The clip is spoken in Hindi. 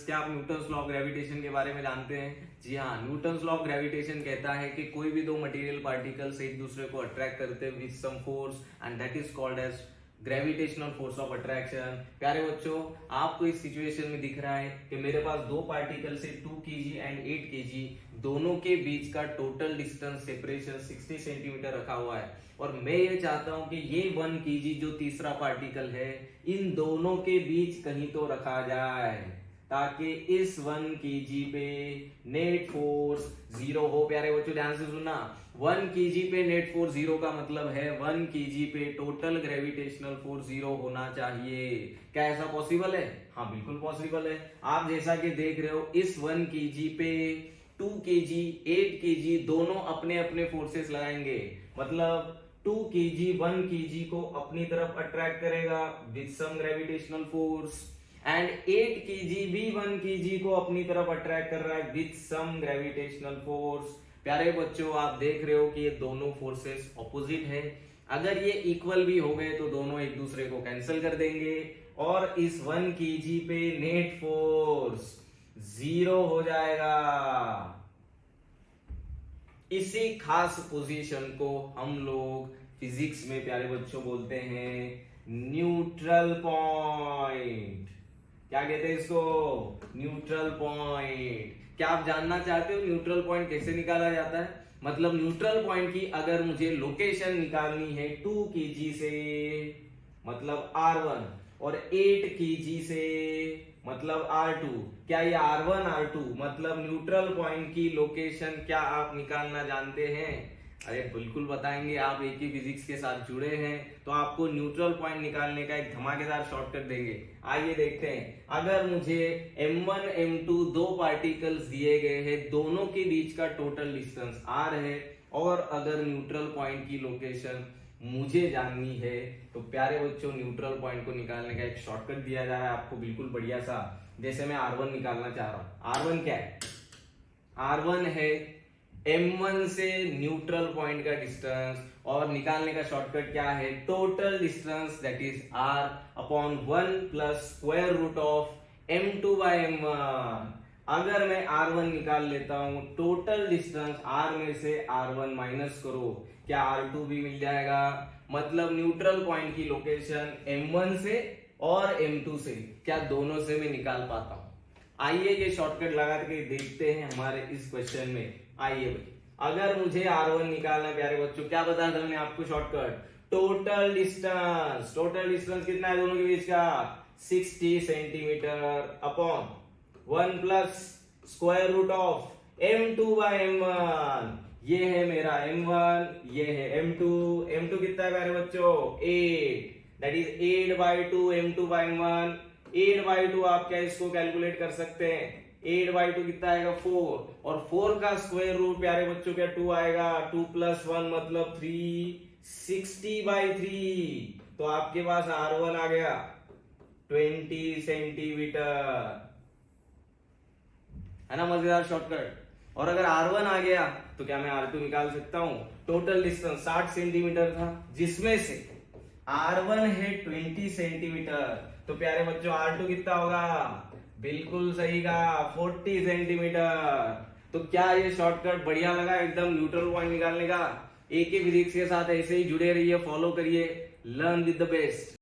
स्टूडेंट्स, क्या आप न्यूटन्स लॉ ऑफ ग्रेविटेशन के बारे में जानते हैं? जी हाँ, न्यूटन्स लॉ ऑफ ग्रेविटेशन कहता है कि कोई भी दो मटेरियल पार्टिकल्स एक दूसरे को अट्रैक्ट करते हैं with some force and that is called as gravitational force of attraction. प्यारे बच्चों, आपको इस सिचुएशन में दिख रहा है कि मेरे पास दो पार्टिकल से 2 kg एंड 8 kg दोनों के बीच का टोटल डिस्टेंस सेपरेशन 60 सेंटीमीटर रखा हुआ है और मैं ये चाहता हूं कि ये 1 kg जो तीसरा पार्टिकल है इन दोनों के बीच कहीं तो रखा जाए ताकि इस 1 kg पे नेट फोर्स 0 हो। प्यारे बच्चों ध्यान से सुनना, 1 kg पे नेट फोर्स 0 का मतलब है 1 kg पे टोटल ग्रेविटेशनल फोर्स 0 होना चाहिए। क्या ऐसा पॉसिबल है? हाँ बिल्कुल पॉसिबल है। आप जैसा कि देख रहे हो इस 1 kg पे 2 kg 8 kg दोनों अपने अपने फोर्सेस लगाएंगे, मतलब 2 kg 1 kg को अपनी तरफ अट्रैक्ट करेगा with some gravitational force and 8 kg भी 1 kg को अपनी तरफ अट्रैक्ट कर रहा है विद सम ग्रेविटेशनल फोर्स। प्यारे बच्चों, आप देख रहे हो कि ये दोनों फोर्सेस ऑपोजिट है। अगर ये इक्वल भी हो गए तो दोनों एक दूसरे को कैंसिल कर देंगे और इस 1 kg पे नेट फोर्स 0 हो जाएगा। इसी खास पोजीशन को हम लोग फिजिक्स में प्यारे बच्चों बोलते हैं न्यूट्रल पॉइंट। क्या कहते हैं इसको? Neutral point. क्या आप जानना चाहते हो न्यूट्रल पॉइंट कैसे निकाला जाता है? मतलब न्यूट्रल पॉइंट की अगर मुझे लोकेशन निकालनी है 2 kg से मतलब R1 और 8 kg से मतलब R2, क्या ये R1 R2 मतलब न्यूट्रल पॉइंट की लोकेशन क्या आप निकालना जानते हैं? अरे बिल्कुल बताएंगे। आप एक ही फिजिक्स के साथ जुड़े हैं तो आपको न्यूट्रल पॉइंट निकालने का एक धमाकेदार शॉर्टकट देंगे। आइए देखते हैं। अगर मुझे m1 m2 दो पार्टिकल्स दिए गए हैं, दोनों के बीच का टोटल डिस्टेंस r है और अगर न्यूट्रल पॉइंट की लोकेशन मुझे जाननी है तो प्यारे बच्चों न्यूट्रल पॉइंट को निकालने का एक शॉर्टकट दिया जा रहा है आपको बिल्कुल बढ़िया सा। जैसे मैं R1 निकालना चाह रहा हूं। R1 क्या है? R1 है M1 से न्यूट्रल पॉइंट का डिस्टेंस और निकालने का शॉर्टकट क्या है? Total distance that is R upon 1 plus square root of M2 by M1। अगर मैं R1 निकाल लेता हूं, टोटल डिस्टेंस R में से R1 माइनस करो, क्या R2 भी मिल जाएगा? मतलब न्यूट्रल पॉइंट की लोकेशन M1 से और M2 से क्या दोनों से मैं निकाल पाता हूं? आइए ये शॉर्टकट लगा के देखते हैं हमारे इस क्वेश्चन में। आइए भाई, अगर मुझे R1 निकालना है प्यारे बच्चों, क्या बताया था मैंने आपको shortcut? Total distance. Total distance कितना है दोनों के बीच का? 60 centimetre upon 1 plus square root of M2 by M1। ये है मेरा M1, ये है M2। M2 कितना है प्यारे बच्चों? 8, that is 8 by 2 M2 by M1। 8 by 2 आप क्या इसको कैलकुलेट कर सकते हैं? 8 बाय 2 कितना आएगा? 4 और 4 का स्क्वायर रूट प्यारे बच्चों क्या 2 आएगा। 2 प्लस 1 मतलब 3, 60 बाय 3। तो आपके पास R1 आ गया 20 सेंटीमीटर। है ना मजेदार शॉर्टकट? और अगर R1 आ गया तो क्या मैं R2 निकाल सकता हूं? टोटल डिस्टेंस 60 सेंटीमीटर था जिसमें से R1 है 20 सेंटीमीटर, तो प्यारे बच्चों R2 कितना होगा? बिल्कुल सही का 40 सेंटीमीटर। तो क्या ये शॉर्टकट बढ़िया लगा एकदम न्यूट्रल पॉइंट निकालने का? एक ही फिजिक्स के साथ ऐसे ही जुड़े रहिए, फॉलो करिए, लर्न विद द बेस्ट।